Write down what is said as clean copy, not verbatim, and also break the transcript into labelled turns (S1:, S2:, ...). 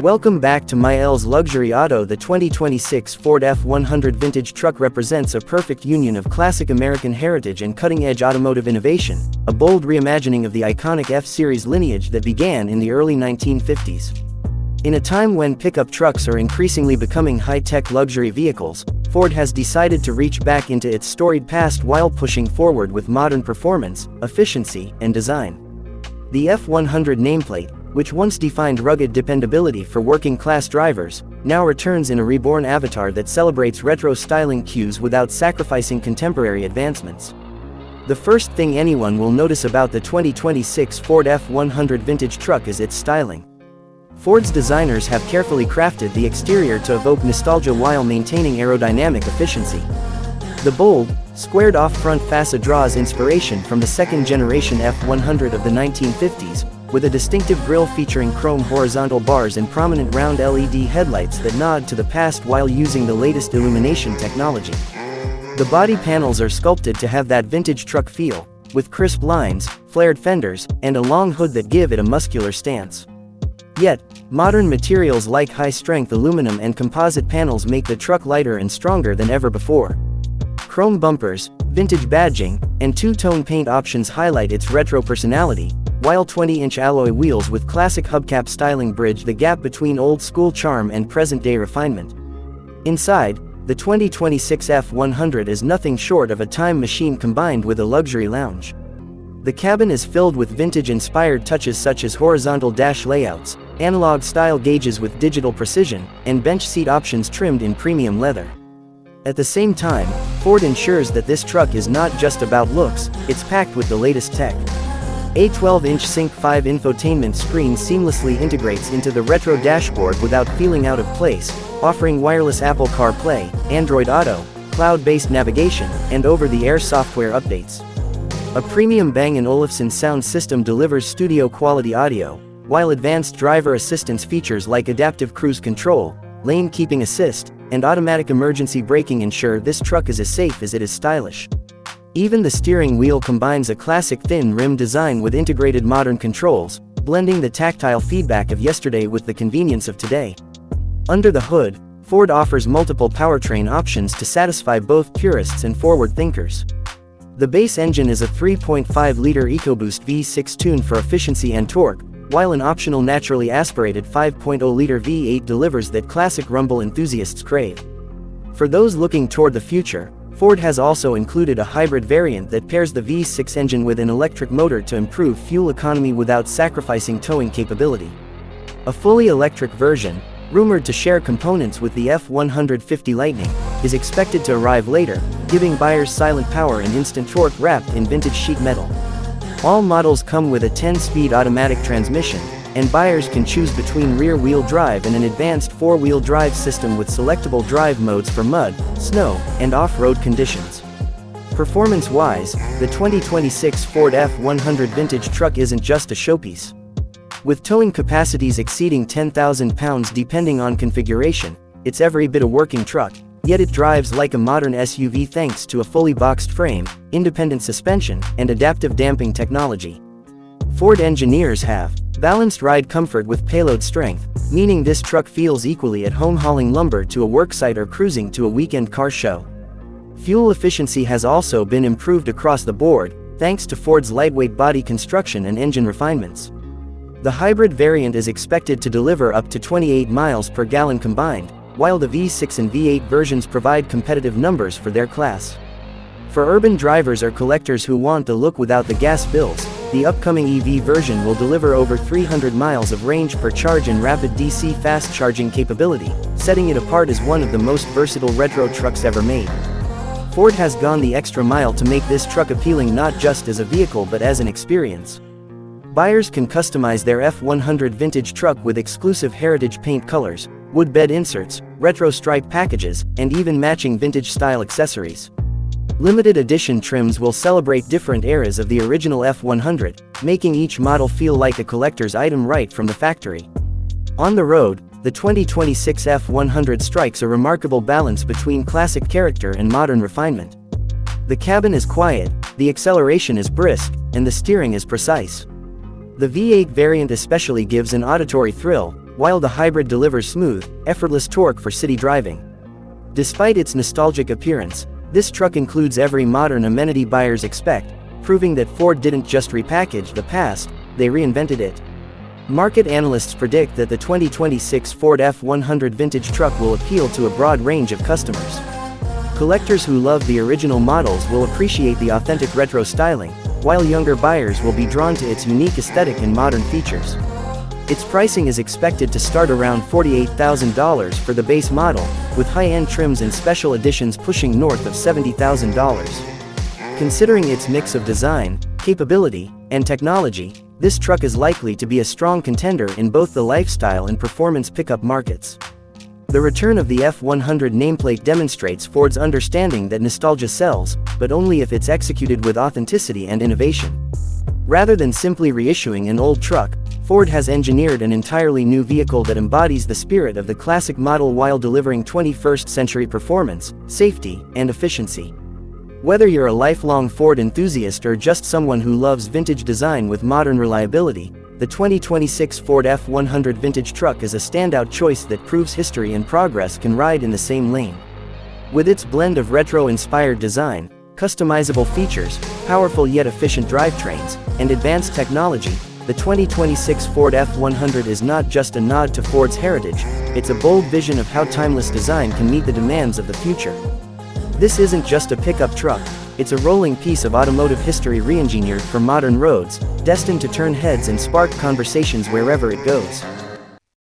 S1: Welcome back to Myel's Luxury Auto. The 2026 Ford F-100 vintage truck represents a perfect union of classic American heritage and cutting-edge automotive innovation, a bold reimagining of the iconic F-Series lineage that began in the early 1950s. In a time when pickup trucks are increasingly becoming high-tech luxury vehicles, Ford has decided to reach back into its storied past while pushing forward with modern performance, efficiency, and design. The F-100 nameplate, which once defined rugged dependability for working-class drivers, now returns in a reborn avatar that celebrates retro styling cues without sacrificing contemporary advancements. The first thing anyone will notice about the 2026 Ford F-100 vintage truck is its styling. Ford's designers have carefully crafted the exterior to evoke nostalgia while maintaining aerodynamic efficiency. The bold, squared-off front fascia draws inspiration from the second-generation F-100 of the 1950s, with a distinctive grille featuring chrome horizontal bars and prominent round LED headlights that nod to the past while using the latest illumination technology. The body panels are sculpted to have that vintage truck feel, with crisp lines, flared fenders, and a long hood that give it a muscular stance. Yet, modern materials like high-strength aluminum and composite panels make the truck lighter and stronger than ever before. Chrome bumpers, vintage badging, and two-tone paint options highlight its retro personality, while 20-inch alloy wheels with classic hubcap styling bridge the gap between old-school charm and present-day refinement. Inside, the 2026 F-100 is nothing short of a time machine combined with a luxury lounge. The cabin is filled with vintage-inspired touches such as horizontal dash layouts, analog-style gauges with digital precision, and bench seat options trimmed in premium leather. At the same time, Ford ensures that this truck is not just about looks, it's packed with the latest tech. A 12-inch Sync 5 infotainment screen seamlessly integrates into the retro dashboard without feeling out of place, offering wireless Apple CarPlay, Android Auto, cloud-based navigation, and over-the-air software updates. A premium Bang & Olufsen sound system delivers studio-quality audio, while advanced driver assistance features like adaptive cruise control, lane keeping assist, and automatic emergency braking ensure this truck is as safe as it is stylish. Even the steering wheel combines a classic thin rim design with integrated modern controls, blending the tactile feedback of yesterday with the convenience of today. Under the hood, Ford offers multiple powertrain options to satisfy both purists and forward thinkers. The base engine is a 3.5-liter EcoBoost V6 tuned for efficiency and torque, while an optional naturally aspirated 5.0-liter V8 delivers that classic rumble enthusiasts crave. For those looking toward the future, Ford has also included a hybrid variant that pairs the V6 engine with an electric motor to improve fuel economy without sacrificing towing capability. A fully electric version, rumored to share components with the F-150 Lightning, is expected to arrive later, giving buyers silent power and instant torque wrapped in vintage sheet metal. All models come with a 10-speed automatic transmission, and buyers can choose between rear-wheel drive and an advanced four-wheel drive system with selectable drive modes for mud, snow, and off-road conditions. Performance-wise, the 2026 Ford F-100 vintage truck isn't just a showpiece. With towing capacities exceeding 10,000 pounds depending on configuration, it's every bit a working truck, yet it drives like a modern SUV thanks to a fully boxed frame, independent suspension, and adaptive damping technology. Ford engineers have balanced ride comfort with payload strength, meaning this truck feels equally at home hauling lumber to a worksite or cruising to a weekend car show. Fuel efficiency has also been improved across the board, thanks to Ford's lightweight body construction and engine refinements. The hybrid variant is expected to deliver up to 28 miles per gallon combined, while the V6 and V8 versions provide competitive numbers for their class. For urban drivers or collectors who want the look without the gas bills, the upcoming EV version will deliver over 300 miles of range per charge and rapid DC fast charging capability, setting it apart as one of the most versatile retro trucks ever made. Ford has gone the extra mile to make this truck appealing not just as a vehicle but as an experience. Buyers can customize their F-100 vintage truck with exclusive heritage paint colors, wood bed inserts, retro stripe packages, and even matching vintage-style accessories. Limited edition trims will celebrate different eras of the original F-100, making each model feel like a collector's item right from the factory. On the road, the 2026 F-100 strikes a remarkable balance between classic character and modern refinement. The cabin is quiet, the acceleration is brisk, and the steering is precise. The V8 variant especially gives an auditory thrill, while the hybrid delivers smooth, effortless torque for city driving. Despite its nostalgic appearance, this truck includes every modern amenity buyers expect, proving that Ford didn't just repackage the past, they reinvented it. Market analysts predict that the 2026 Ford F-100 vintage truck will appeal to a broad range of customers. Collectors who love the original models will appreciate the authentic retro styling, while younger buyers will be drawn to its unique aesthetic and modern features. Its pricing is expected to start around $48,000 for the base model, with high-end trims and special editions pushing north of $70,000. Considering its mix of design, capability, and technology, this truck is likely to be a strong contender in both the lifestyle and performance pickup markets. The return of the F-100 nameplate demonstrates Ford's understanding that nostalgia sells, but only if it's executed with authenticity and innovation. Rather than simply reissuing an old truck, Ford has engineered an entirely new vehicle that embodies the spirit of the classic model while delivering 21st-century performance, safety, and efficiency. Whether you're a lifelong Ford enthusiast or just someone who loves vintage design with modern reliability, the 2026 Ford F-100 vintage truck is a standout choice that proves history and progress can ride in the same lane. With its blend of retro-inspired design, customizable features, powerful yet efficient drivetrains, and advanced technology, the 2026 Ford F-100 is not just a nod to Ford's heritage, it's a bold vision of how timeless design can meet the demands of the future. This isn't just a pickup truck, it's a rolling piece of automotive history re-engineered for modern roads, destined to turn heads and spark conversations wherever it goes.